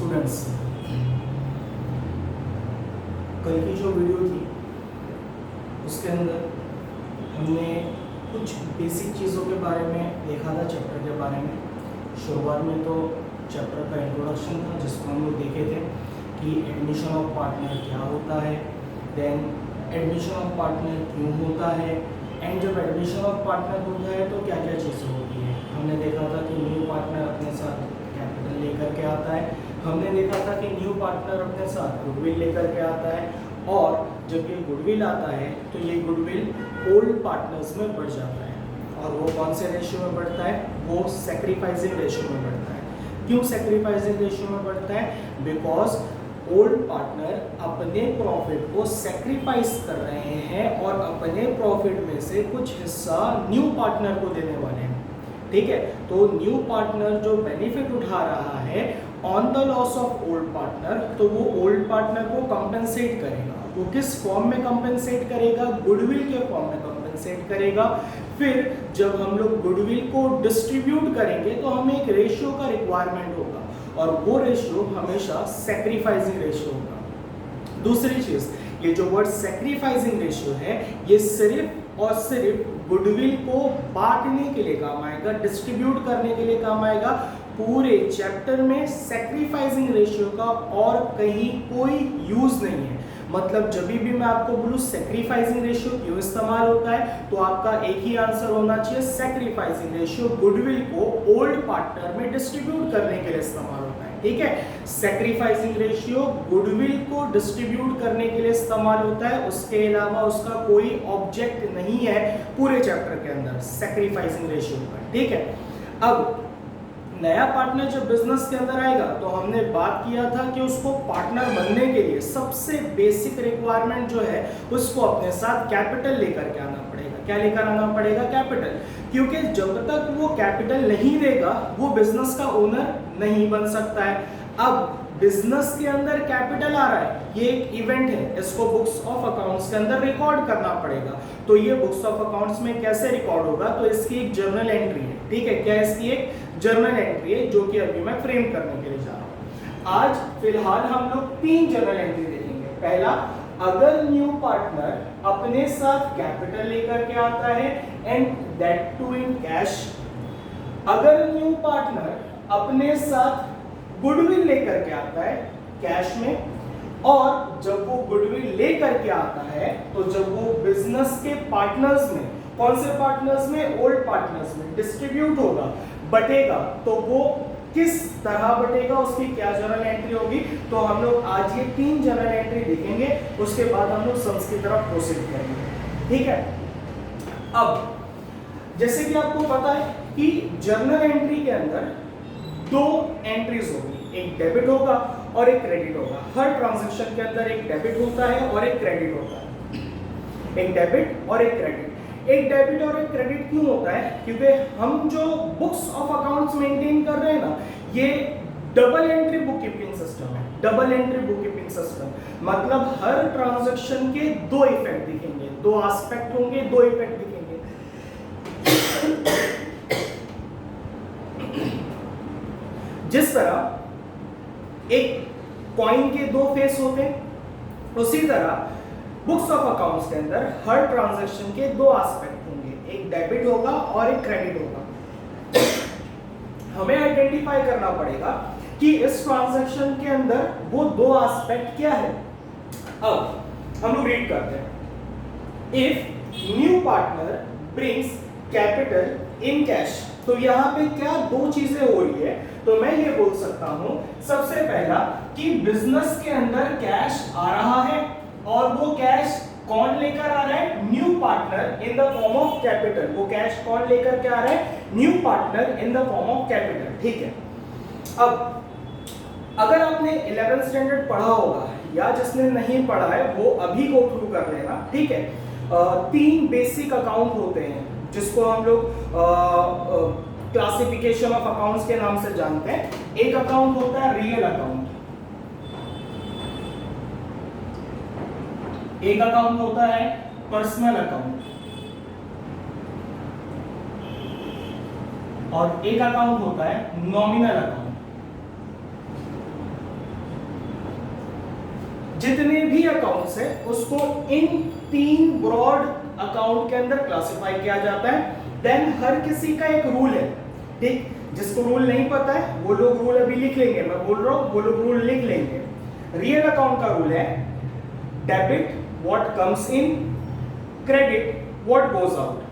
Students, कल की जो वीडियो थी उसके अंदर हमने कुछ बेसिक चीज़ों के बारे में देखा था, चैप्टर के बारे में। शुरुआत में तो चैप्टर का इंट्रोडक्शन था जिसको हम लोग देखे थे कि एडमिशन ऑफ पार्टनर क्या होता है, देन एडमिशन ऑफ पार्टनर क्यों होता है, एंड जब एडमिशन ऑफ पार्टनर होता है तो क्या क्या चीज़ें होती है। हमने देखा था कि न्यू पार्टनर अपने साथ कैपिटल लेकर के आता है, हमने देखा था कि न्यू पार्टनर अपने साथ गुडविल लेकर के आता है, और जब ये गुडविल आता है तो ये गुडविल ओल्ड पार्टनर्स में बढ़ जाता है। और वो कौन से रेशियो में बढ़ता है? वो सैक्रिफाइसिंग रेशियो में बढ़ता है। क्यों सैक्रिफाइसिंग रेशियो में बढ़ता है? बिकॉज ओल्ड पार्टनर अपने प्रॉफिट को सैक्रिफाइस कर रहे हैं और अपने प्रॉफिट में से कुछ हिस्सा न्यू पार्टनर को देने वाले हैं। ठीक है, तो न्यू पार्टनर जो बेनिफिट उठा रहा है on the loss of old partner, तो वो ओल्ड पार्टनर को कंपेंसेट करेगा। वो किस फॉर्म में कंपेंसेट करेगा? गुडविल के फॉर्म में कंपेंसेट करेगा। फिर जब हम लोग गुडविल को डिस्ट्रीब्यूट करेंगे तो हमें एक रेशियो का रिक्वायरमेंट होगा, और वो रेशियो हमेशा सैक्रिफाइसिंग रेशियो होगा। दूसरी चीज, ये जो वर्ड सैक्रिफाइसिंग रेशियो है, ये सिर्फ और सिर्फ गुडविल को बांटने के लिए काम आएगा, डिस्ट्रीब्यूट करने के लिए काम आएगा। पूरे चैप्टर में सैक्रिफाइसिंग रेशियो का और कहीं कोई यूज नहीं है। मतलब जब भी मैं आपको बोलूं सैक्रिफाइसिंग रेशियो क्यों इस्तेमाल होता है, तो आपका एक ही आंसर होना चाहिए, सैक्रिफाइसिंग रेशियो गुडविल को ओल्ड पार्टनर में डिस्ट्रीब्यूट करने के लिए इस्तेमाल होता है। ठीक है, सैक्रिफाइसिंग रेशियो गुडविल को डिस्ट्रीब्यूट करने के लिए इस्तेमाल होता है, उसके अलावा उसका कोई ऑब्जेक्ट नहीं है पूरे चैप्टर के अंदर सैक्रिफाइसिंग रेशियो का। ठीक है, अब नया पार्टनर जब बिजनेस के अंदर आएगा तो हमने बात किया था कि उसको पार्टनर बनने के लिए सबसे बेसिक रिक्वायरमेंट जो है उसको अपने साथ कैपिटल लेकर के आना पड़ेगा। क्या लेकर आना पड़ेगा? कैपिटल। क्योंकि जब तक वो कैपिटल नहीं देगा वो बिजनेस का ओनर नहीं बन सकता है। अब बिजनेस के अंदर कैपिटल आ रहा है, ये एक इवेंट है, इसको बुक्स ऑफ अकाउंट्स के अंदर रिकॉर्ड करना पड़ेगा। तो ये बुक्स ऑफ अकाउंट्स में कैसे रिकॉर्ड होगा? तो इसकी एक जर्नल एंट्री है। ठीक है, क्या इसकी एक जर्नल एंट्री है जो कि अभी मैं फ्रेम करने के लिए जा रहा हूं। आज फिलहाल हम लोग 3 जर्नल एंट्री देखेंगे। पहला, अगर न्यू पार्टनर अपने साथ कैपिटल लेकर के आता है and that too in cash. अगर न्यू पार्टनर अपने साथ गुडविल लेकर के आता है कैश में, और जब वो गुडविल लेकर के आता है तो जब वो बिजनेस के पार्टनर्स में, कौन से पार्टनर्स में? ओल्ड पार्टनर्स में डिस्ट्रीब्यूट होगा, बटेगा, तो वो किस तरह बटेगा, उसकी क्या जर्नल एंट्री होगी। तो हम लोग आज ये 3 जर्नल एंट्री देखेंगे, उसके बाद हम लोग सम्स की तरफ प्रोसीड करेंगे। ठीक है, अब जैसे कि आपको पता है कि जर्नल एंट्री के अंदर 2 एंट्रीज होगी, एक डेबिट होगा और एक क्रेडिट होगा। हर ट्रांजैक्शन के अंदर एक डेबिट होता है और एक क्रेडिट होता है। एक डेबिट और एक क्रेडिट। एक डेबिट और एक क्रेडिट क्यों होता है? क्योंकि हम जो बुक्स ऑफ अकाउंट्स मेंटेन कर रहे हैं ना, ये double entry book keeping system है। Double entry book keeping system मतलब हर ट्रांजैक्शन के 2 इफेक्ट दिखेंगे, 2 एस्पेक्ट होंगे, 2 इफेक्ट दिखेंगे। जिस तरह एक कॉइन के 2 फेस होते हैं, उसी तरह बुक्स ऑफ अकाउंट्स के अंदर हर ट्रांजैक्शन के 2 एस्पेक्ट होंगे, एक डेबिट होगा और एक क्रेडिट होगा। हमें आइडेंटिफाई करना पड़ेगा कि इस ट्रांजैक्शन के अंदर वो 2 एस्पेक्ट क्या है। अब हम लोग रीड करते हैं, if new partner brings capital in cash. तो यहाँ पे क्या 2 चीजें हो रही है? तो मैं ये बोल सकता हूं, सबसे पहला कि बिजनेस के अंदर कैश आ रहा है, और वो कैश कौन लेकर आ रहा है? New partner in the form of capital. वो कैश कौन लेकर के आ रहा है? New partner in the form of capital. ठीक है, अब अगर आपने 11th स्टैंडर्ड पढ़ा होगा या जिसने नहीं पढ़ा है वो अभी गो थ्रू कर लेना। ठीक है, 3 बेसिक अकाउंट होते हैं जिसको हम लोग क्लासिफिकेशन ऑफ अकाउंट्स के नाम से जानते हैं। एक अकाउंट होता है रियल अकाउंट, एक अकाउंट होता है पर्सनल अकाउंट, और एक अकाउंट होता है नॉमिनल अकाउंट। जितने भी अकाउंट्स है उसको इन 3 ब्रॉड अकाउंट के अंदर क्लासिफाई किया जाता है। देन हर किसी का एक रूल है, ठीक। जिसको रूल नहीं पता है वो लोग रूल अभी लिख लेंगे, मैं बोल रहा हूं वो लोग रूल लिख लेंगे। रियल अकाउंट का रूल है debit what comes in, credit what goes out.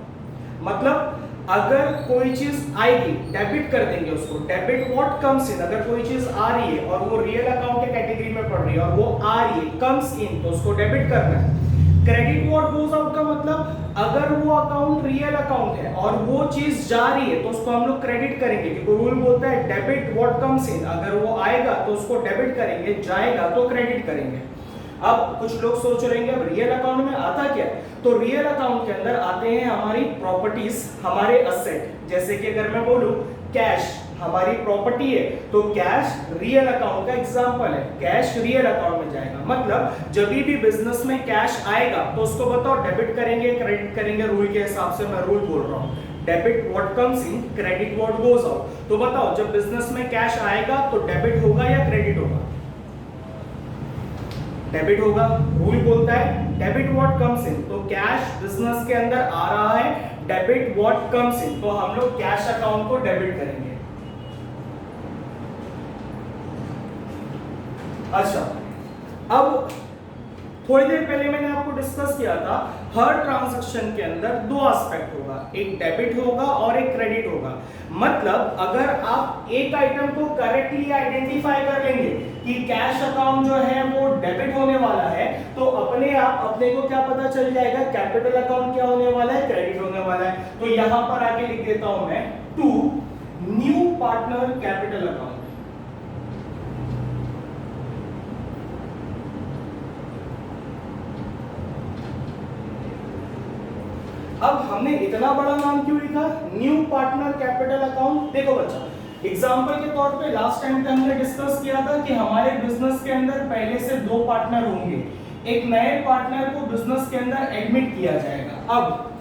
मतलब अगर कोई चीज आएगी डेबिट कर देंगे उसको, डेबिट व्हाट कम्स इन। अगर कोई चीज आ रही है और वो रियल अकाउंट के कैटेगरी में पड़ रही है और वो आ रही है कम्स इन, तो उसको डेबिट करना है। क्रेडिट व्हाट गोज आउट का मतलब अगर वो अकाउंट रियल अकाउंट है और वो चीज जा रही है तो उसको हम लोग क्रेडिट करेंगे, क्योंकि रूल बोलता है डेबिट व्हाट कम्स इन। अगर वो आएगा तो उसको डेबिट करेंगे, जाएगा तो क्रेडिट करेंगे। अब कुछ लोग सोच रहे हैं अब रियल अकाउंट में आता क्या है, तो रियल अकाउंट के अंदर आते हैं हमारी प्रॉपर्टीज, हमारे असेट। जैसे कि अगर मैं बोलूं कैश हमारी प्रॉपर्टी है तो कैश रियल अकाउंट का एग्जांपल है, कैश रियल अकाउंट में जाएगा। मतलब जब भी बिजनेस में कैश आएगा तो उसको बताओ डेबिट करेंगे क्रेडिट करेंगे, रूल के हिसाब से मैं रूल बोल रहा हूं। Debit what comes in, credit what goes out. तो बताओ जब बिजनेस में कैश आएगा तो डेबिट होगा या क्रेडिट होगा? डेबिट होगा। रूल बोलता है डेबिट व्हाट कम्स इन, तो कैश बिजनेस के अंदर आ रहा है, डेबिट व्हाट कम्स इन, तो हम लोग कैश अकाउंट को डेबिट करेंगे। अच्छा, अब थोड़ी देर पहले मैंने आपको डिस्कस किया था हर ट्रांजैक्शन के अंदर 2 एस्पेक्ट होगा, एक डेबिट होगा और एक क्रेडिट होगा। मतलब अगर आप एक आइटम को करेक्टली आइडेंटिफाई कर लेंगे कि कैश अकाउंट जो है वो डेबिट होने वाला है, तो अपने आप अपने को क्या पता चल जाएगा कैपिटल अकाउंट क्या होने वाला है, क्रेडिट होने वाला है। तो यहां पर आके लिख देता हूं मैं to new partner capital account. अब हमने इतना बड़ा नाम क्यों लिखा, न्यू पार्टनर कैपिटल अकाउंट? देखो बच्चा, एग्जांपल के तौर पे लास्ट टाइम पे हमने डिस्कस किया था कि हमारे बिजनेस के अंदर पहले से 2 पार्टनर होंगे, एक नए पार्टनर को बिजनेस के अंदर एडमिट किया जाएगा। अब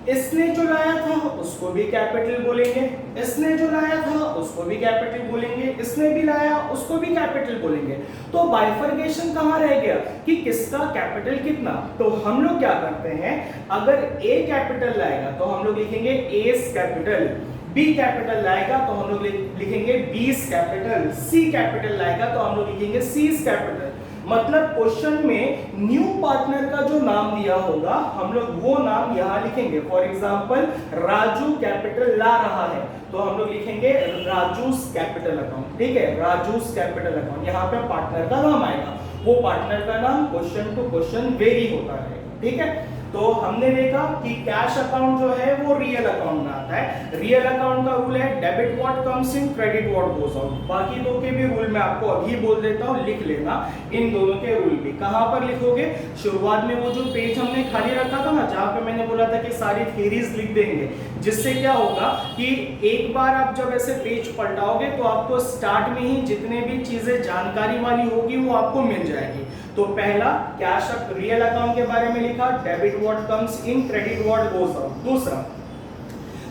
इसने जो लाया था उसको भी कैपिटल बोलेंगे, इसने जो लाया था उसको भी कैपिटल बोलेंगे, इसने भी लाया उसको भी कैपिटल बोलेंगे। तो बाइफर्केशन कहां रह गया कि किसका कैपिटल कितना? तो हम लोग क्या करते हैं, अगर ए कैपिटल लाएगा तो हम लोग लिखेंगे एस कैपिटल, बी कैपिटल लाएगा तो हम लोग लिखेंगे बीस कैपिटल, सी कैपिटल लाएगा तो हम लोग लिखेंगे सीस कैपिटल। मतलब क्वेश्चन में न्यू पार्टनर का जो नाम दिया होगा हम लोग वो नाम यहां लिखेंगे। फॉर एग्जांपल राजू कैपिटल ला रहा है तो हम लोग लिखेंगे राजूस कैपिटल अकाउंट, ठीक है, राजूस कैपिटल अकाउंट। यहाँ पे पार्टनर का नाम आएगा, वो पार्टनर का नाम क्वेश्चन टू क्वेश्चन वेरी होता है, ठीक है। तो हमने देखा कि कैश अकाउंट जो है वो रियल अकाउंट में आता है। रियल अकाउंट का रूल है debit what comes in, credit what goes out. बाकी दो के भी रूल मैं आपको अभी बोल देता हूँ, लिख लेना इन दोनों के रूल भी। कहां पर लिखोगे, शुरुआत में वो जो पेज हमने खाली रखा था ना, जहां पे मैंने बोला था कि सारी थ्योरीज लिख देंगे, जिससे क्या होगा कि एक बार आप जब ऐसे पेज पलटाओगे तो आपको स्टार्ट में ही जितने भी चीजें जानकारी वाली होगी वो आपको मिल जाएगी। तो पहला कैश रियल अकाउंट के बारे में लिखा, debit what comes in, credit what goes out. दूसरा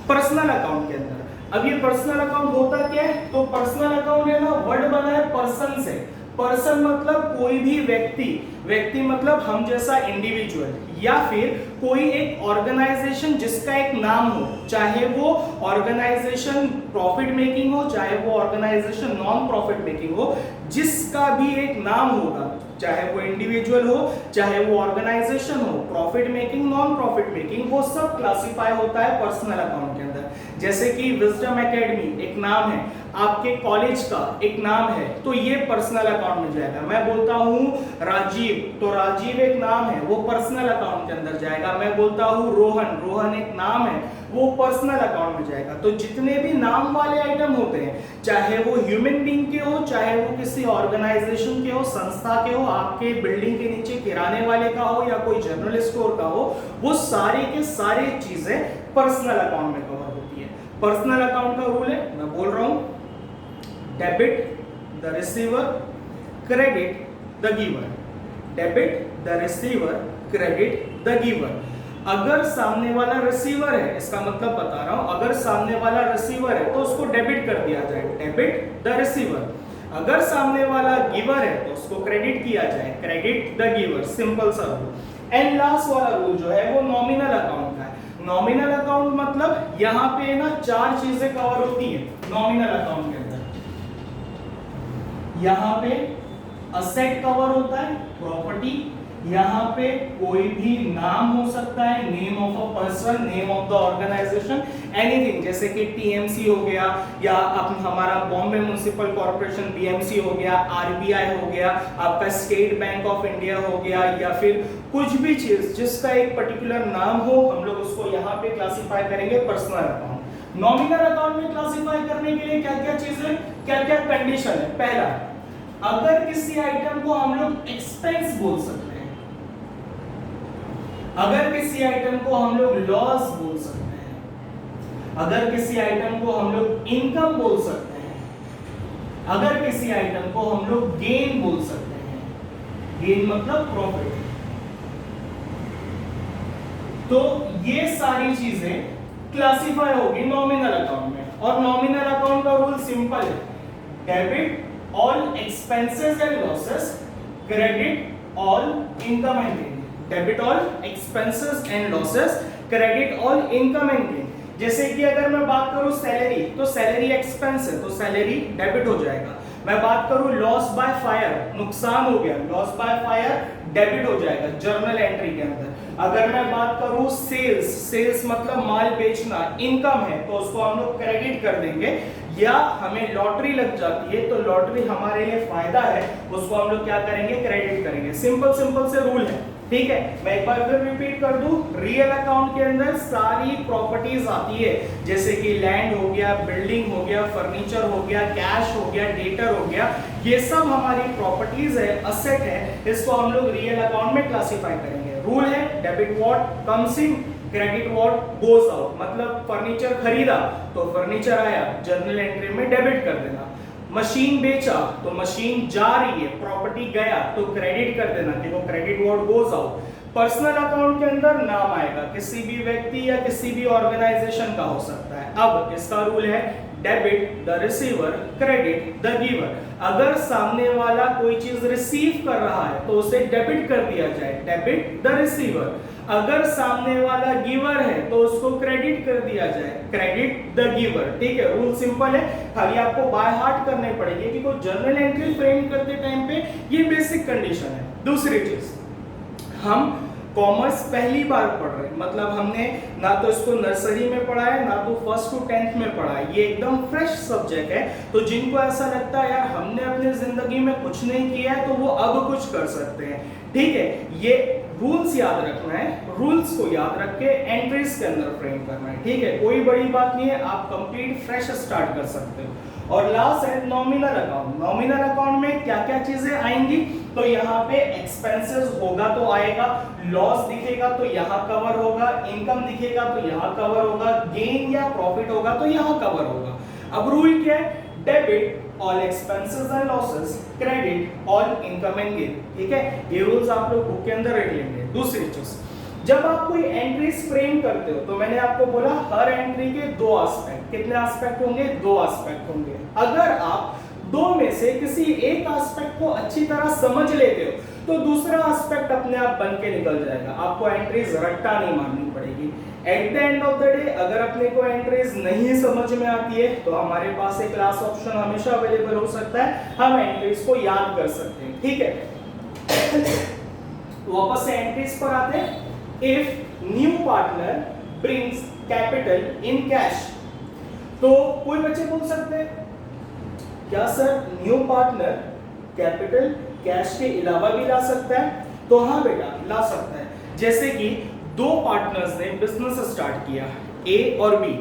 पर्सनल अकाउंट के अंदर, अब ये पर्सनल अकाउंट होता क्या है, तो पर्सनल अकाउंट है ना, वर्ड बना है पर्सन से। पर्सन मतलब कोई भी व्यक्ति, व्यक्ति मतलब हम जैसा इंडिविजुअल, या फिर कोई एक ऑर्गेनाइजेशन जिसका एक नाम हो, चाहे वो ऑर्गेनाइजेशन प्रॉफिट मेकिंग हो, चाहे वो ऑर्गेनाइजेशन नॉन प्रॉफिट मेकिंग हो, जिसका भी एक नाम होगा, चाहे वो इंडिविजुअल हो चाहे वो ऑर्गेनाइजेशन हो, profit making non profit making, वो सब क्लासिफाई होता है पर्सनल अकाउंट के अंदर। जैसे कि विजडम एकेडमी एक नाम है, आपके कॉलेज का एक नाम है, तो ये पर्सनल अकाउंट में जाएगा। मैं बोलता हूं राजीव, तो राजीव एक नाम है, वो पर्सनल अकाउंट के अंदर जाएगा। मैं बोलता हूं रोहन, रोहन एक नाम है, वो पर्सनल अकाउंट में जाएगा। तो जितने भी नाम वाले आइटम होते हैं, चाहे वो ह्यूमन बीइंग के हो, चाहे वो किसी ऑर्गेनाइजेशन के हो, संस्था के हो, आपके बिल्डिंग के नीचे किराने वाले का हो या कोई जनरल स्टोर का हो, वो सारी के सारी चीजें पर्सनल अकाउंट में कवर होती है। पर्सनल अकाउंट का रूल है, मैं बोल रहा हूं, debit the receiver, credit the giver, debit the receiver, credit the giver. अगर सामने वाला रिसीवर है, इसका मतलब बता रहा हूं, अगर सामने वाला रिसीवर है तो उसको डेबिट कर दिया जाए, डेबिट द रिसीवर। अगर सामने वाला गिवर है तो उसको क्रेडिट किया जाए, क्रेडिट द गिवर, सिंपल सा रूल। एंड लास्ट वाला रूल जो है वो नॉमिनल अकाउंट का है। नॉमिनल अकाउंट मतलब यहाँ पे ना 4 चीजें कवर होती है नॉमिनल अकाउंट के अंदर। यहाँ पे असेट कवर होता है, प्रॉपर्टी, यहाँ पे कोई भी नाम हो सकता है, name of a person, name of the organization, anything, जैसे कि टीएमसी हो गया या हमारा बॉम्बे म्युनिसिपल कॉर्पोरेशन बीएमसी हो गया, आरबीआई हो गया, आपका स्टेट बैंक ऑफ इंडिया हो गया, या फिर कुछ भी चीज जिसका एक पर्टिकुलर नाम हो, हम लोग उसको यहाँ पे क्लासिफाई करेंगे पर्सनल अकाउंट। नॉमिनल अकाउंट में क्लासिफाई करने के लिए क्या क्या चीजें, क्या क्या कंडीशन है। पहला, अगर किसी आइटम को हम लोग एक्सपेंस बोल सकते हैं, अगर किसी आइटम को हम लोग लॉस बोल सकते हैं, अगर किसी आइटम को हम लोग इनकम बोल सकते हैं, अगर किसी आइटम को हम लोग गेन बोल सकते हैं, गेन मतलब प्रॉफिट, तो ये सारी चीजें क्लासिफाई होगी नॉमिनल अकाउंट में। और नॉमिनल अकाउंट का रूल सिंपल है, debit all expenses and losses, credit all income and gain. Debit all expenses and losses, credit all income and gain. जैसे कि अगर मैं बात करूं सैलरी, तो सैलरी एक्सपेंस है तो सैलरी डेबिट हो जाएगा। मैं बात करूं लॉस बाय फायर, नुकसान हो गया, लॉस बाय फायर डेबिट हो जाएगा जर्नल एंट्री के अंदर। अगर मैं बात करूं सेल्स, सेल्स मतलब माल बेचना, इनकम है तो उसको हम लोग क्रेडिट कर देंगे। या हमें लॉटरी लग जाती है तो लॉटरी हमारे लिए फायदा है, उसको हम लोग क्या करेंगे, क्रेडिट करेंगे। सिंपल सिंपल से रूल है, ठीक है। मैं एक बार फिर रिपीट कर दूं, रियल अकाउंट के अंदर सारी प्रॉपर्टीज आती है, जैसे कि लैंड हो गया, बिल्डिंग हो गया, फर्नीचर हो गया, कैश हो गया, डेटर हो गया, ये सब हमारी प्रॉपर्टीज है, असेट है, इसको हम लोग रियल अकाउंट में क्लासिफाई करेंगे। रूल है, debit what comes in, credit what goes out. मतलब फर्नीचर खरीदा तो फर्नीचर आया, जर्नल एंट्री में डेबिट कर देना। मशीन बेचा तो मशीन जा रही है, प्रॉपर्टी गया तो क्रेडिट कर देना, देखो credit what goes out. Personal account के अंदर नाम आएगा, किसी भी व्यक्ति या किसी भी ऑर्गेनाइजेशन का हो सकता है। अब इसका रूल है debit the receiver, credit the giver. अगर सामने वाला कोई चीज रिसीव कर रहा है तो उसे डेबिट कर दिया जाए, डेबिट द रिसीवर। अगर सामने वाला गिवर है तो उसको क्रेडिट कर दिया जाए, क्रेडिट द गिवर। ठीक है, रूल सिंपल है, खाली आपको बाय हार्ट करने पड़ेगी कि कोई जर्नल एंट्री फ्रेम करते टाइम पे ये बेसिक कंडीशन है। दूसरी चीज, हम कॉमर्स पहली बार पढ़ रहे हैं, मतलब हमने ना तो इसको नर्सरी में पढ़ा है ना तो 1st to 10th में पढ़ा है, ये एकदम फ्रेश सब्जेक्ट है। तो जिनको ऐसा लगता है यार हमने अपनी जिंदगी में कुछ नहीं किया है तो वो अब कुछ कर सकते हैं, ठीक है। ये रूल्स याद रखना है, रूल्स को याद रख के एंट्रीज के अंदर फ्रेम करना है, ठीक है। कोई बड़ी बात नहीं है, आप कंप्लीट फ्रेश स्टार्ट कर सकते हो। और लास्ट है नॉमिनल अकाउंट। नॉमिनल अकाउंट में क्या क्या चीजें आएंगी, तो यहाँ पे एक्सपेंसेस होगा तो आएगा, लॉस दिखेगा तो यहाँ कवर होगा, इनकम दिखेगा तो यहाँ कवर होगा, गेन या प्रॉफिट होगा तो यहाँ कवर होगा। अब रूल क्या है, debit all expenses and losses, credit all income and gain, ठीक है। ये रूल्स आप लोग बुक के अंदर रख लेंगे। दूसरी चीज, जब आप कोई एंट्रीज फ्रेम करते हो तो मैंने आपको बोला हर एंट्री के 2 एस्पेक्ट, कितने एस्पेक्ट होंगे, 2 एस्पेक्ट होंगे। अगर आप 2 में से किसी एक एस्पेक्ट को अच्छी तरह समझ लेते हो तो दूसरा एस्पेक्ट अपने आप बन के निकल जाएगा, आपको एंट्रीज रट्टा नहीं मारनी पड़ेगी। At the end of the day अगर अपने को एंट्रीज नहीं समझ में आती है तो हमारे पास एक क्लास ऑप्शन हमेशा अवेलेबल हो सकता है, हम एंट्रीज को याद कर सकते हैं, ठीक है। वापस से एंट्रीज पर आते हैं। If new partner brings capital in cash, तो कोई बच्चे बोल सकते हैं क्या sir new partner capital cash के अलावा भी ला सकता है, तो हाँ बेटा ला सकता है। जैसे कि 2 पार्टनर्स ने बिजनेस स्टार्ट किया, ए और बी।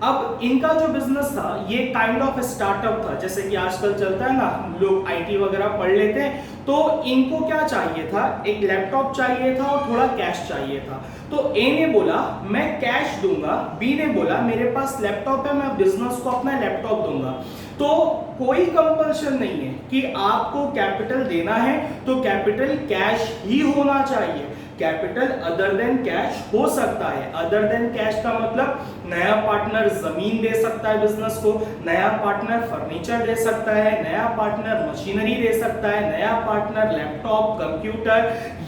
अब इनका जो बिजनेस था ये काइंड ऑफ स्टार्टअप था, जैसे कि आजकल चलता है ना, लोग आईटी वगैरह पढ़ लेते हैं, तो इनको क्या चाहिए था, एक लैपटॉप चाहिए था और थोड़ा कैश चाहिए था। तो ए ने बोला मैं कैश दूंगा, बी ने बोला मेरे पास लैपटॉप है मैं बिजनेस को अपना लैपटॉप दूंगा। तो कोई कंपल्शन नहीं है कि आपको कैपिटल देना है तो कैपिटल कैश ही होना चाहिए। कैपिटल अदर देन कैश हो सकता है। अदर देन कैश का मतलब नया पार्टनर जमीन दे सकता है बिजनेस को, नया पार्टनर फर्नीचर दे सकता है, नया पार्टनर मशीनरी दे सकता है, नया पार्टनर लैपटॉप, कंप्यूटर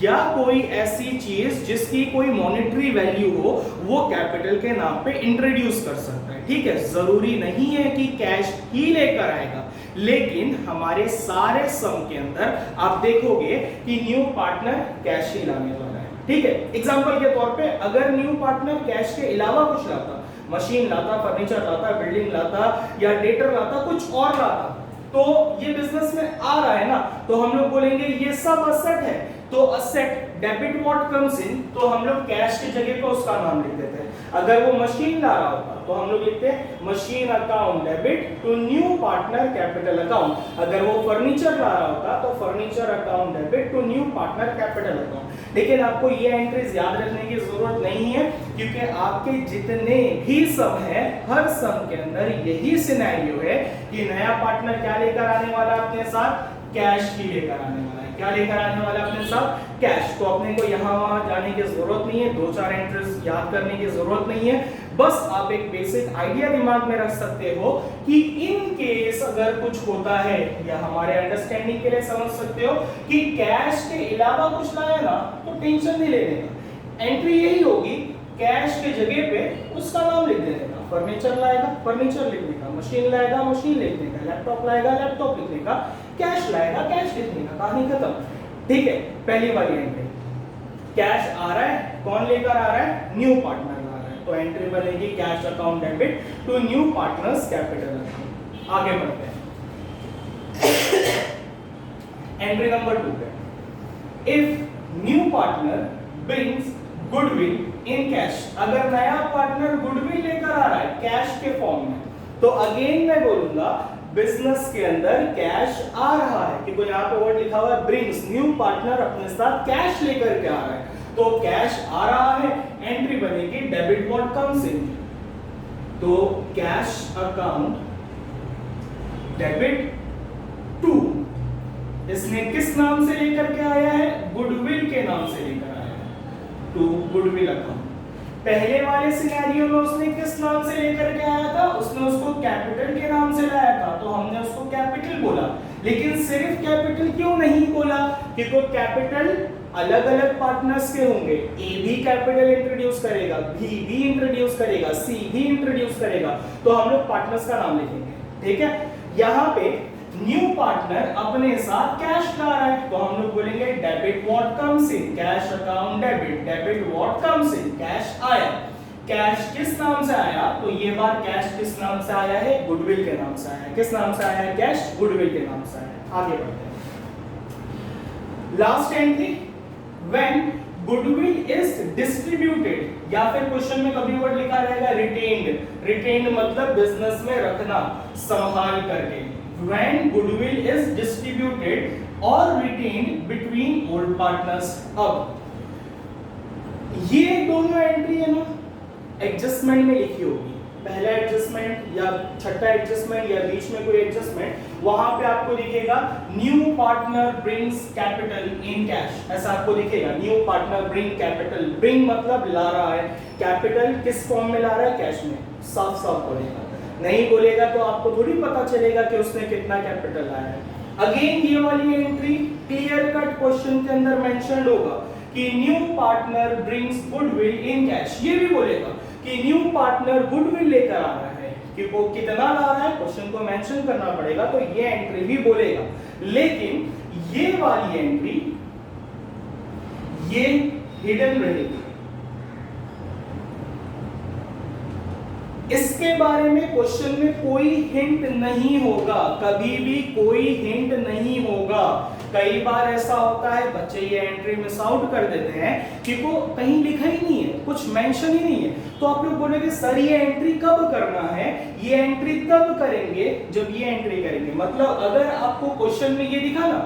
या कोई ऐसी चीज जिसकी कोई मॉनेटरी वैल्यू हो वो कैपिटल के नाम पे इंट्रोड्यूस कर सकता है। ठीक है, जरूरी नहीं है कि कैश ही लेकर आएगा, लेकिन हमारे सारे सम के अंदर आप देखोगे कि न्यू पार्टनर कैश ही लाने वाला है। ठीक है, एग्जांपल के तौर पे अगर न्यू पार्टनर कैश के अलावा कुछ लाता, मशीन लाता, फर्नीचर लाता, बिल्डिंग लाता या डेटर लाता, कुछ और लाता, तो ये बिजनेस में आ रहा है ना, तो हम लोग बोलेंगे ये सब असेट है। तो asset debit what comes in, तो हम लोग कैश की जगह पे उसका नाम लिख देते हैं। अगर वो मशीन ला रहा होता तो हम लोग लिखते हैं machine account debit to new partner capital account. अगर वो फर्नीचर ला रहा होता तो furniture account debit to new partner capital account. लेकिन आपको ये एंट्रीज याद रखने की जरूरत नहीं है, क्योंकि आपके जितने भी सम है हर सम के अंदर यही सिनेरियो है कि नया पार्टनर क्या लेकर आने वाला अपने साथ, कैश ही लेकर आने वाला है। क्या लेकर आने वाला अपने साथ, कैश। तो अपने को यहाँ वहां जाने की जरूरत नहीं है, दो चार एंट्रीज याद करने की जरूरत नहीं है, बस आप एक बेसिक आइडिया दिमाग में रख सकते हो कि इन केस अगर कुछ होता है, या हमारे अंडरस्टैंडिंग के लिए समझ सकते हो कि कैश के अलावा कुछ लाया ना तो टेंशन नहीं लेने का। एंट्री यही होगी, कैश के जगह पे उसका नाम लिख देने का। फर्नीचर लाएगा, फर्नीचर लिखने का, मशीन लाएगा, मशीन लिखने का, लैपटॉप लाएगा, लैपटॉप लिखने का, कैश लाएगा, कैश लिखने का, कहानी खत्म। ठीक है, पहली वाली एंट्री, कैश आ रहा है, कौन लेकर आ रहा है, न्यू पार्टनर ला रहा है, तो एंट्री बनेगी cash account debit to new partners capital account. आगे बढ़ते हैं, एंट्री नंबर 2 पे, if new partner brings goodwill in cash, अगर नया पार्टनर गुडविल लेकर आ रहा है कैश के फॉर्म में, तो अगेन मैं बोलूंगा बिजनेस के अंदर कैश आ रहा है, क्योंकि यहाँ पे वर्ड लिखा हुआ है ब्रिंग्स, न्यू पार्टनर अपने साथ कैश लेकर के आ रहा है, तो कैश आ रहा है, एंट्री बनेगी डेबिट व्हाट कम्स इन, तो कैश अकाउंट डेबिट टू, इसने किस नाम से लेकर के आया है, गुडविल के नाम से लेकर आया है, टू गुडविल अकाउंट। पहले वाले सिनेरियो में उसने किस नाम से लेकर के आया था, उसने उसको कैपिटल के नाम से लाया था, तो हमने उसको कैपिटल बोला। लेकिन सिर्फ कैपिटल क्यों नहीं बोला, क्योंकि कैपिटल अलग अलग पार्टनर्स के होंगे, ए भी कैपिटल इंट्रोड्यूस करेगा, बी भी इंट्रोड्यूस करेगा, सी भी इंट्रोड्यूस करेगा, तो हम लोग पार्टनर्स का नाम लिखेंगे। ठीक है, यहाँ पे न्यू पार्टनर अपने साथ कैश ला रहा है, तो हम लोग बोलेंगे debit what comes in, cash account debit, debit what comes in, cash आया। कैश किस नाम से आया, तो ये बार कैश किस नाम से आया है, गुडविल के नाम से आया है। किस नाम से आया है, कैश गुडविल के नाम से आया है। आगे बढ़ते हैं, last entry, when goodwill is distributed, या फिर क्वेश्चन में कभी वर्ड लिखा रहेगा रिटेन्ड, रिटेन्ड मतलब बिजनेस में रखना, संभाल करके। When goodwill is distributed or retained between old partners, अब ये दोनों एंट्री है ना एडजस्टमेंट में लिखी होगी, पहला एडजस्टमेंट या छठा एडजस्टमेंट या बीच में कोई एडजस्टमेंट, वहां पे आपको दिखेगा new partner brings capital in cash, ऐसा आपको दिखेगा, new partner bring capital, bring मतलब ला रहा है, कैपिटल किस फॉर्म में ला रहा है, कैश में, साफ साफ बोलेगा, नहीं बोलेगा तो आपको थोड़ी पता चलेगा कि उसने कितना कैपिटल लाया है। अगेन ये वाली एंट्री क्लियर कट क्वेश्चन के अंदर मेंशन्ड होगा कि new partner brings goodwill in cash, ये भी बोलेगा कि न्यू पार्टनर गुडविल लेकर आ रहा है, कि वो कितना ला रहा है क्वेश्चन को मेंशन करना पड़ेगा, तो ये एंट्री भी बोलेगा। लेकिन ये वाली एंट्री ये हिडन रहेगी, इसके बारे में क्वेश्चन में कोई हिंट नहीं होगा, कभी भी कोई हिंट नहीं होगा। कई बार ऐसा होता है बच्चे ये एंट्री मिस आउट कर देते हैं कि वो कहीं लिखा ही नहीं है, कुछ मेंशन ही नहीं है, तो आप लोग बोलेंगे सर ये एंट्री कब करना है, ये एंट्री तब करेंगे जब ये एंट्री करेंगे। मतलब अगर आपको क्वेश्चन में ये दिखा ना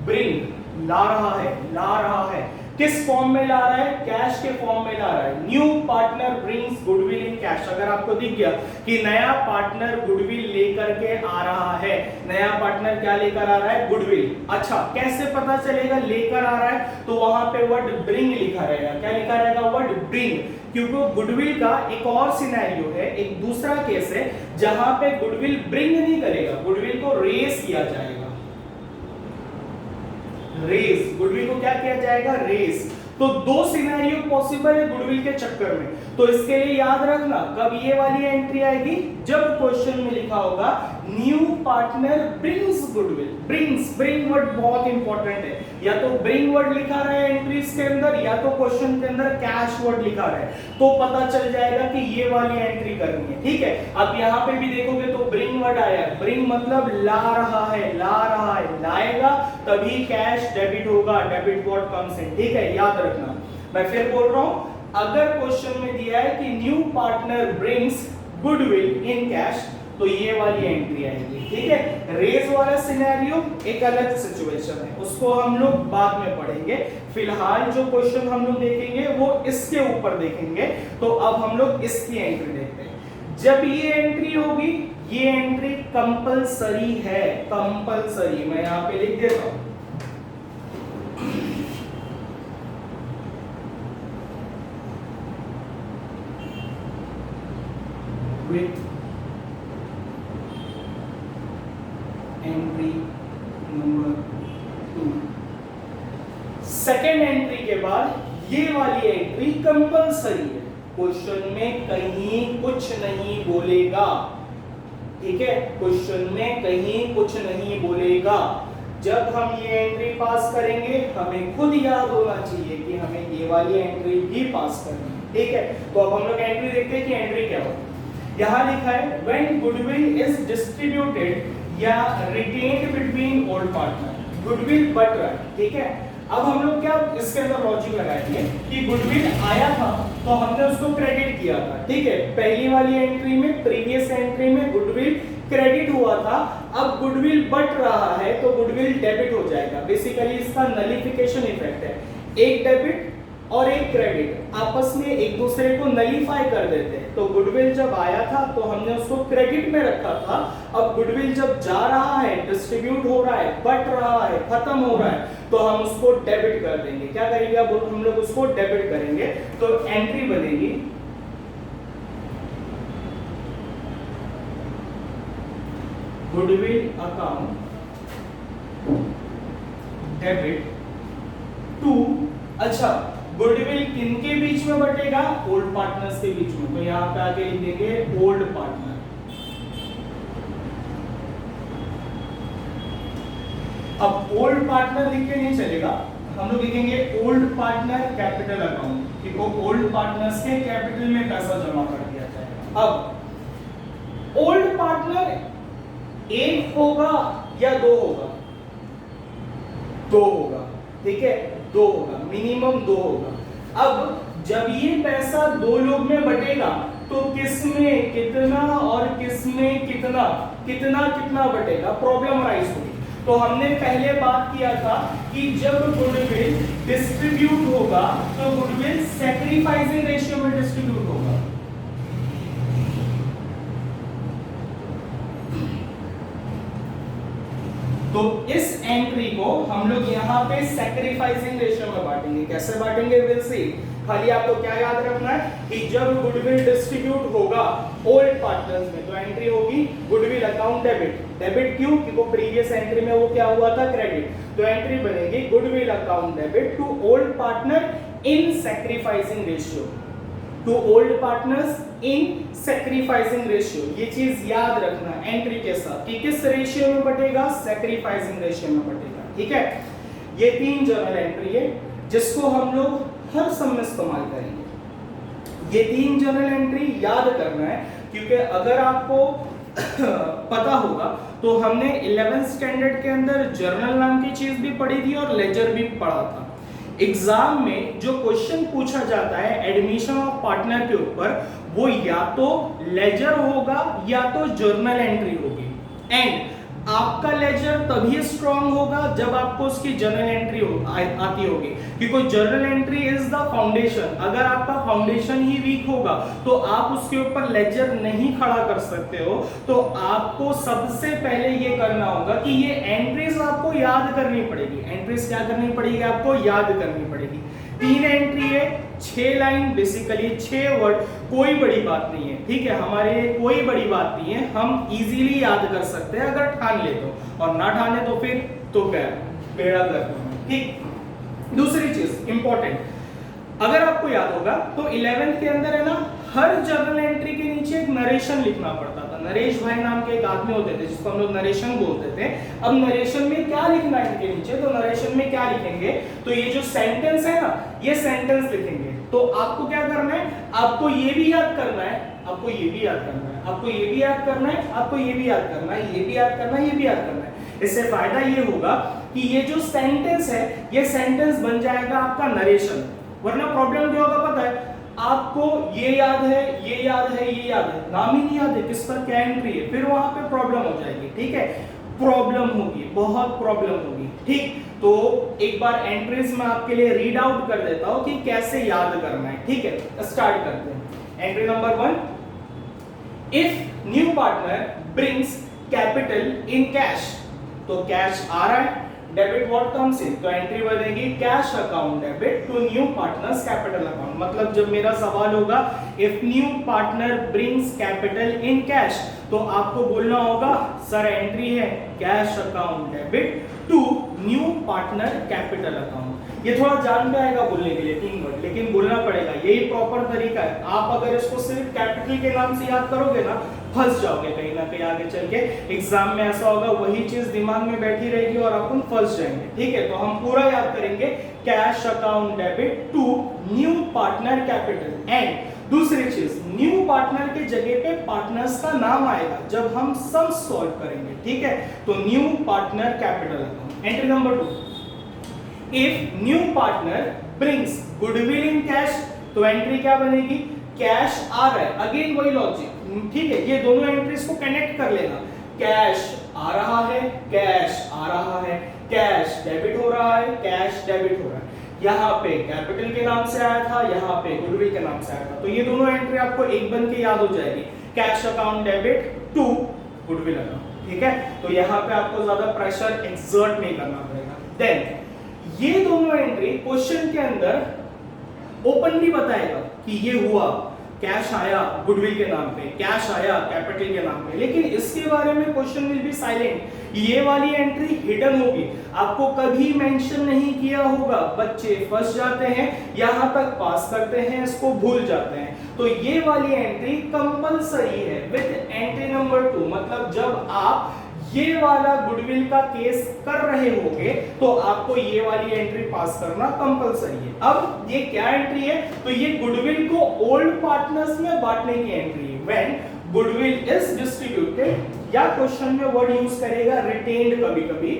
ब्रिंग ला रहा है, किस फॉर्म में ला रहा है? कैश के फॉर्म में ला रहा है। New partner brings goodwill in cash. अगर आपको दिख गया कि नया पार्टनर गुडविल लेकर के आ रहा है, नया पार्टनर क्या लेकर आ रहा है? गुडविल। अच्छा, कैसे पता चलेगा लेकर आ रहा है? तो वहां पे वर्ड ब्रिंग लिखा रहेगा। क्या लिखा रहेगा? Word bring. क्योंकि गुडविल का एक और सिनेरियो है, एक दूसरा केस है जहां पे गुडविल ब्रिंग नहीं करेगा, गुडविल को रेज किया जाएगा। रेज, गुडविल को क्या किया जाएगा? रेज। तो दो सिनेरियो पॉसिबल है गुडविल के चक्कर में। तो इसके लिए याद रखना कब ये वाली एंट्री आएगी? जब क्वेश्चन में लिखा होगा new partner brings goodwill. Brings, bring word बहुत इंपॉर्टेंट है। या तो ब्रिंग वर्ड लिखा रहा है एंट्रीज के अंदर, या तो क्वेश्चन के अंदर कैश वर्ड लिखा रहा है, तो पता चल जाएगा कि ये वाली एंट्री करनी है। ठीक है, अब यहाँ पे भी देखोगे तो ब्रिंग वर्ड आया। ब्रिंग मतलब ला रहा है, ला रहा है, लाएगा तभी कैश डेबिट होगा। डेबिट व्हाट कम्स इन। ठीक है, याद रखना। मैं फिर बोल रहा हूं, अगर क्वेश्चन में दिया है कि new partner brings goodwill in cash, तो ये वाली एंट्री आएगी। ठीक है, रेज वाला सिनेरियो एक अलग सिचुएशन है, उसको हम लोग बाद में पढ़ेंगे। फिलहाल जो क्वेश्चन हम लोग देखेंगे वो इसके ऊपर देखेंगे। तो अब हम लोग इसकी एंट्री देखते हैं। जब ये एंट्री होगी, ये एंट्री कंपलसरी है, कंपलसरी। मैं यहां पे लिख देता हूं, with entry number 2। Second entry के बाद ये वाली एंट्री कंपलसरी है, क्वेश्चन में कहीं कुछ नहीं बोलेगा। ठीक है, क्वेश्चन में कहीं कुछ नहीं बोलेगा। जब हम ये एंट्री पास करेंगे, हमें खुद याद होना चाहिए कि हमें ये वाली एंट्री भी पास करनी है। ठीक है, तो अब हम लोग एंट्री देखते हैं कि एंट्री क्या होगी। यहां लिखा है when goodwill is distributed या retained between old partner, goodwill but रहा है। ठीक है, अब हम लोग क्या इसके अंदर लॉजिक लगाएंगे कि गुडविल आया था तो हमने उसको क्रेडिट किया था। ठीक है, पहली वाली एंट्री में, प्रीवियस एंट्री में गुडविल क्रेडिट हुआ था, अब गुडविल बट रहा है तो गुडविल डेबिट हो जाएगा। बेसिकली इसका नलिफिकेशन इफेक्ट है। एक डेबिट और एक क्रेडिट आपस में एक दूसरे को नलीफाई कर देते हैं। तो गुडविल जब आया था तो हमने उसको क्रेडिट में रखा था, अब गुडविल जब जा रहा है, डिस्ट्रीब्यूट हो रहा है, बट रहा है, खत्म हो रहा है, तो हम उसको डेबिट कर देंगे। क्या करेंगे? अब हम लोग उसको डेबिट करेंगे। तो एंट्री बनेगी गुडविल अकाउंट डेबिट टू। अच्छा, गुडविल किनके बीच में बटेगा? ओल्ड पार्टनर्स के बीच में। तो यहां पे आके लिख देंगे ओल्ड पार्टनर। अब ओल्ड पार्टनर लिख के नहीं चलेगा, हम लोग लिखेंगे ओल्ड पार्टनर कैपिटल अकाउंट, कि वो ओल्ड पार्टनर्स के कैपिटल में पैसा जमा कर दिया जाएगा। अब ओल्ड पार्टनर एक होगा या दो होगा? दो होगा। ठीक है, दो होगा, मिनिमम दो होगा। अब जब ये पैसा दो लोग में बटेगा तो किसमें कितना और किसमें कितना, कितना कितना बटेगा, प्रॉब्लम राइज होगी। तो हमने पहले बात किया था कि जब गुडविल डिस्ट्रीब्यूट होगा तो गुडविल सैक्रिफाइसिंग रेशियो में डिस्ट्रीब्यूट होगा। तो इस एंट्री को हम लोग यहाँ पे सैक्रिफाइसिंग रेशियो में बांटेंगे। कैसे बांटेंगे? Will see. खाली आपको क्या याद रखना है कि जब गुडविल डिस्ट्रीब्यूट होगा ओल्ड पार्टनर्स में, तो एंट्री होगी गुडविल अकाउंट डेबिट। डेबिट क्यों? क्योंकि प्रीवियस एंट्री में वो क्या हुआ था? क्रेडिट। तो एंट्री बनेगी goodwill account debit to old partner in sacrificing ratio, to old partners in sacrificing ratio. ये चीज याद रखना एंट्री के साथ कि किस रेशियो में बटेगा? सैक्रिफाइसिंग रेशियो में बटेगा। ठीक है, ये तीन जनरल एंट्री है जिसको हम लोग हर सम में इस्तेमाल करेंगे। ये तीन जनरल एंट्री याद करना है, क्योंकि अगर आपको पता होगा तो हमने 11th स्टैंडर्ड के अंदर जर्नल नाम की चीज भी पढ़ी थी और लेजर भी पढ़ा था। एग्जाम में जो क्वेश्चन पूछा जाता है एडमिशन ऑफ पार्टनर के ऊपर, वो या तो लेजर होगा या तो जर्नल एंट्री होगी। एंड आपका लेजर तभी स्ट्रांग होगा जब आपको उसकी जर्नल एंट्री आती होगी, क्योंकि journal entry is the foundation. अगर आपका फाउंडेशन ही वीक होगा तो आप उसके ऊपर लेजर नहीं खड़ा कर सकते हो। तो आपको सबसे पहले ये करना होगा कि ये एंट्रीज आपको याद करनी पड़ेगी। एंट्रीज क्या करनी पड़ेगी? आपको याद करनी पड़ेगी। 3 एंट्री है, 6 लाइन, बेसिकली 6 वर्ड, कोई बड़ी बात नहीं है, ठीक है, हमारे लिए कोई बड़ी बात नहीं है, हम इजीली याद कर सकते हैं अगर ठान ले तो, और ना ठाने तो फिर तो क्या बेड़ा गर्क है, ठीक। दूसरी चीज इंपॉर्टेंट, अगर आपको याद होगा तो 11th के अंदर है ना, हर जर्नल एंट्री के नीचे एक नरेशन लिखना पड़ता था। नरेश भाई नाम के एक आदमी होते थे जिसको हम लोग नरेशन बोलते थे। अब नरेशन में क्या लिखना है इनके नीचे? तो नरेशन में क्या लिखेंगे? तो ये जो सेंटेंस है ना, ये सेंटेंस लिखेंगे। तो आपको क्या करना है? आपको ये भी याद करना है, आपको ये भी याद करना है, आपको ये भी याद करना है, आपको ये भी याद करना है, ये भी याद करना है, ये भी याद करना है। इससे फायदा ये होगा कि ये जो सेंटेंस है, ये सेंटेंस बन जाएगा आपका नरेशन। वरना प्रॉब्लम क्या होगा पता है? आपको ये याद है, ये याद है, ये याद है, नाम ही नहीं याद है किस पर क्या एंट्री है, फिर वहां पे प्रॉब्लम हो जाएगी, ठीक है, प्रॉब्लम होगी, बहुत प्रॉब्लम होगी, ठीक। तो एक बार एंट्रीज में आपके लिए रीड आउट कर देता हूं कि कैसे याद करना है, ठीक है। स्टार्ट करते हैं। Entry number 1, if new partner brings capital in cash, तो कैश आ रहा है, डेबिट व्हाट कम्स इन, तो एंट्री बनेगी cash account debit to new partners capital account. मतलब जब मेरा सवाल होगा if new partner brings capital in cash, तो आपको बोलना होगा सर एंट्री है cash account debit to new partner capital account. ये थोड़ा जान में आएगा बोलने के लिए 3 वर्ड, लेकिन बोलना पड़ेगा, यही प्रॉपर तरीका है। आप अगर इसको सिर्फ कैपिटल के नाम से याद करोगे ना, फंस जाओगे कहीं ना कहीं आगे चल के। एग्जाम में ऐसा होगा, वही चीज दिमाग में बैठी रहेगी और अपन फंस जाएंगे, ठीक है। तो हम पूरा याद करेंगे cash account debit to new partner capital. And दूसरी चीज, न्यू पार्टनर के जगह पे पार्टनर्स का नाम आएगा जब हम सम सॉल्व करेंगे, ठीक है। तो new partner capital account. Entry number 2, if new partner brings goodwill in cash, तो एंट्री क्या बनेगी? कैश आ रहा है, अगेन वही लॉजिक, ठीक है। ये दोनों एंट्रीज को कनेक्ट कर लेना, कैश आ रहा है, कैश आ रहा है, कैश डेबिट हो रहा है, कैश डेबिट हो रहा है। यहाँ पे कैपिटल के नाम से आया था, यहाँ पे गुडविल के नाम से आया था, तो ये दोनों एंट्री आपको एक बन के याद हो जाएगी, cash account debit to goodwill account, ठीक है। तो यहाँ पे आपको ज्यादा प्रेशर एक्सर्ट नहीं करना पड़ेगा। देन ये दोनों एंट्री क्वेश्चन के अंदर ओपनली बताएगा कि ये हुआ, कैश आया गुडविल के नाम पे, कैश आया कैपिटल के नाम पे, लेकिन इसके बारे में क्वेश्चन विल बी साइलेंट। ये वाली एंट्री हिडन होगी, आपको कभी मेंशन नहीं किया होगा। बच्चे फंस जाते हैं, यहां तक पास करते हैं, इसको भूल जाते हैं। तो ये वाली एंट्री कंपलसरी है विद एंट्री नंबर 2। मतलब जब आप ये वाला गुडविल का केस कर रहे होगे तो आपको ये वाली एंट्री पास करना कंपलसरी है। अब ये क्या एंट्री है? तो ये गुडविल को ओल्ड पार्टनर्स में बांटने की एंट्री है। व्हेन गुडविल इज डिस्ट्रीब्यूटेड, या क्वेश्चन में वर्ड यूज करेगा रिटेन्ड कभी कभी,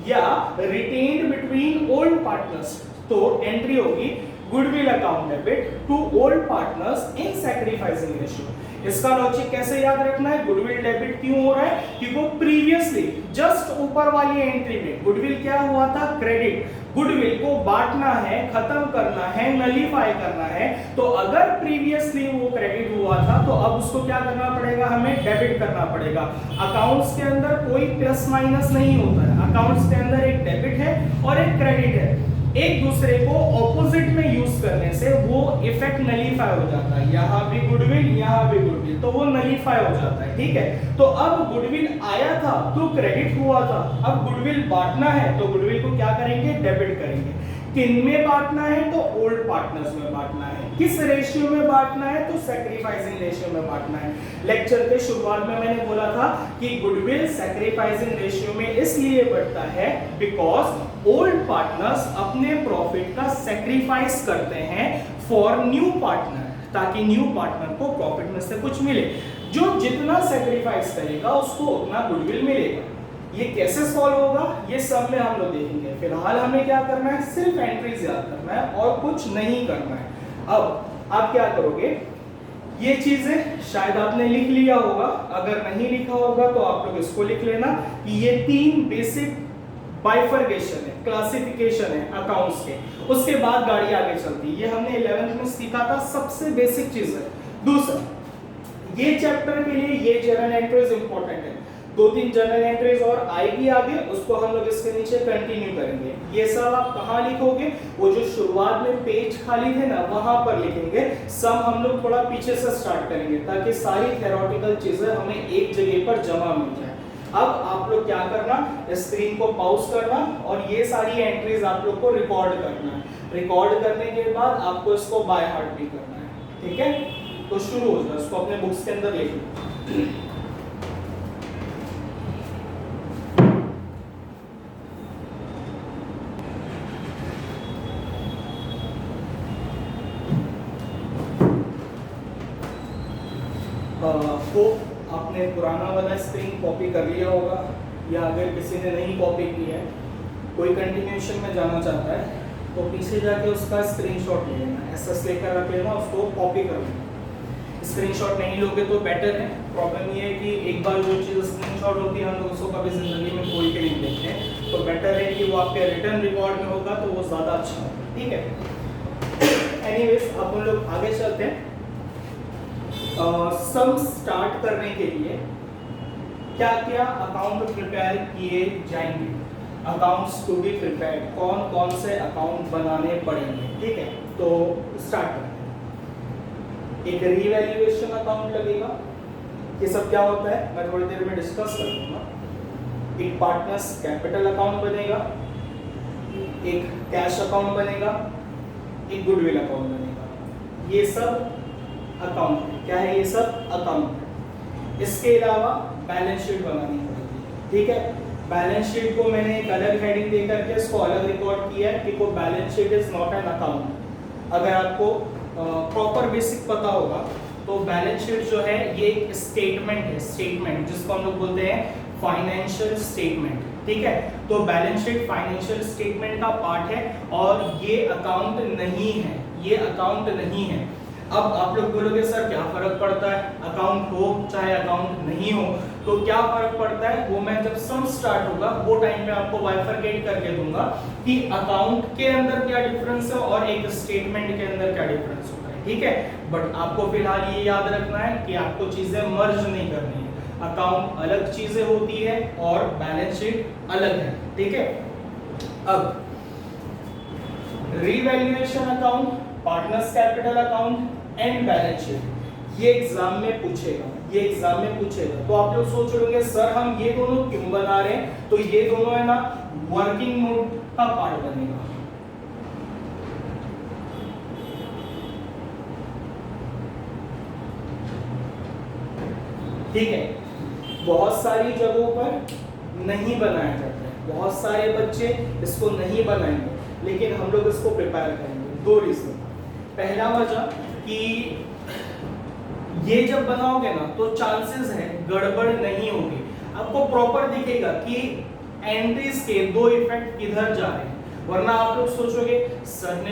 या रिटेन्ड बिटवीन ओल्ड पार्टनर्स, तो एंट्री होगी goodwill account debit to old partners in sacrificing ratio. इसका लॉजिक कैसे याद रखना है? गुडविल डेबिट क्यों हो रहा है? क्योंकि वो प्रीवियसली जस्ट ऊपर वाली एंट्री में गुडविल क्या हुआ था? क्रेडिट। गुडविल को बांटना है, खत्म करना है, नलीफाई करना है। तो अगर प्रीवियसली वो क्रेडिट हुआ था तो अब उसको क्या करना पड़ेगा? हमें डेबिट करना पड़ेगा। अकाउंट्स के अंदर कोई प्लस माइनस नहीं होता है, अकाउंट्स के अंदर एक डेबिट है और एक क्रेडिट है। एक दूसरे को ऑपोजिट में यूज करने से वो इफेक्ट नलीफाई हो जाता है। यहाँ भी गुडविल, यहाँ भी गुडविल, तो वो नलीफाई हो जाता है, ठीक है। तो अब गुडविल आया था तो क्रेडिट हुआ था, अब गुडविल बांटना है तो गुडविल को क्या करेंगे? डेबिट करेंगे। किन में बांटना है? तो ओल्ड पार्टनर्स में बांटना है। किस रेशियो में बांटना है? तो सैक्रिफाइसिंग रेशियो में बांटना है। लेक्चर के शुरुआत में मैंने बोला था कि गुडविल सैक्रिफाइसिंग रेशियो में इसलिए बढ़ता है बिकॉज ओल्ड पार्टनर्स अपने प्रॉफिट का सैक्रिफाइस करते हैं फॉर न्यू पार्टनर, ताकि न्यू पार्टनर को प्रॉफिट में से कुछ मिले। जो जितना सैक्रिफाइस करेगा उसको उतना गुडविल मिलेगा। ये कैसे सॉल्व होगा ये सब में हम लोग देखेंगे। फिलहाल हमें क्या करना है? सिर्फ एंट्रीज याद करना है और कुछ नहीं करना है। अब आप क्या करोगे? ये चीजें शायद आपने लिख लिया होगा, अगर नहीं लिखा होगा तो आप लोग इसको लिख लेना कि ये 3 बेसिक बाइफर्केशन है, क्लासिफिकेशन है अकाउंट्स के। उसके बाद गाड़ी आगे चलती है। ये हमने 11th में सीखा था, सबसे बेसिक चीज है। दूसरा, ये चैप्टर के लिए ये जर्नल एंट्रीज इंपॉर्टेंट है। 2-3 जर्नल एंट्रीज और आएगी आगे, उसको हम लोग इसके नीचे कंटिन्यू करेंगे। ये सब आप कहाँ लिखोगे? वो जो शुरुआत में पेज खाली थे ना, वहां पर लिखेंगे। सब हम लोग थोड़ा पीछे से स्टार्ट करेंगे ताकि सारी थ्योरेटिकल चीजें हमें एक जगह पर जमा मिल जाए। अब आप लोग क्या करना, स्क्रीन को पॉज करना और ये सारी एंट्रीज आप लोग को रिकॉर्ड करना है। रिकॉर्ड करने के बाद आपको इसको बाय हार्ट भी करना है, ठीक है? तो शुरू हो जाए, इसको अपने बुक्स के अंदर लिख लो। तो आपने पुराना वाला स्क्रीन कॉपी कर लिया होगा, या अगर किसी ने नहीं कॉपी की है, कोई कंटिन्यूएशन में जाना चाहता है तो पीछे जाके उसका स्क्रीनशॉट ले लेना, एसएस लेकर रख लेना, उसको कॉपी कर लेना। स्क्रीनशॉट नहीं लोगे तो बेटर है। प्रॉब्लम ये है कि एक बार जो चीज़ स्क्रीनशॉट होती है हम लोग उसको कभी जिंदगी में खोल के नहीं देखते, तो बेटर है कि वो आपके रिटर्न रिकॉर्ड में होगा तो वो ज़्यादा अच्छा होगा, ठीक है? एनीवेज, अपन लोग आगे चलते हैं। सम स्टार्ट करने के लिए क्या क्या अकाउंट प्रिपेयर किए जाएंगे, अकाउंट्स टू बी प्रिपेयर्ड, कौन कौन से अकाउंट बनाने पड़ेंगे, ठीक है? तो स्टार्ट करते हैं। एक रीवैल्यूएशन अकाउंट लगेगा। ये सब क्या होता है मैं थोड़ी देर में डिस्कस कर दूंगा। एक पार्टनर्स कैपिटल अकाउंट बनेगा, एक कैश अकाउंट बनेगा, एक गुडविल अकाउंट बनेगा। ये सब अकाउंट है। क्या है? ये सब अकाउंट है। इसके अलावा बैलेंस शीट बनानी पड़ेगी, ठीक है? बैलेंस शीट को मैंने एक अलग हेडिंग दे करके इसको अलग रिकॉर्ड किया है कि वो balance sheet is not an account. अगर आपको प्रॉपर बेसिक पता होगा तो बैलेंस शीट जो है ये एक स्टेटमेंट है, स्टेटमेंट जिसको हम लोग बोलते हैं फाइनेंशियल स्टेटमेंट, ठीक है? तो बैलेंस शीट फाइनेंशियल स्टेटमेंट का पार्ट है और ये अकाउंट नहीं है, ये अकाउंट नहीं है। अब आप लोग बोलोगे सर क्या फर्क पड़ता है, अकाउंट हो चाहे अकाउंट नहीं हो, तो क्या फर्क पड़ता है? वो मैं जब सम स्टार्ट होगा वो टाइम पे आपको बाइफरकेट करके दूंगा कि अकाउंट के अंदर क्या डिफरेंस है और एक स्टेटमेंट के अंदर क्या डिफरेंस होता है, ठीक है? बट आपको फिलहाल ये याद रखना है कि आपको चीजें मर्ज नहीं करनी है। अकाउंट अलग चीजें होती है और बैलेंस शीट अलग है, ठीक है? अब revaluation account, partners capital account and balance sheet, ये एग्जाम में पूछेगा, ये एग्जाम में पूछेगा। तो आप लोग सोच रहे होंगे सर हम ये दोनों क्यों बना रहे हैं? तो ये दोनों है ना वर्किंग नोट का पार्ट बनेगा। ठीक है? बहुत सारी जगहों पर नहीं बनाया जाता है, बहुत सारे बच्चे इसको नहीं बनाएंगे, लेकिन हम लोग इसको प्रिपेयर करेंगे। 2 रीजन। पहला वजह कि ये जब बनाओगे ना तो चांसेस है गड़बड़ नहीं होगी, आपको प्रॉपर दिखेगा कि एंट्रीज के 2 इफेक्ट किधर जा रहे हैं। वरना आप लोग सोचोगे सर ने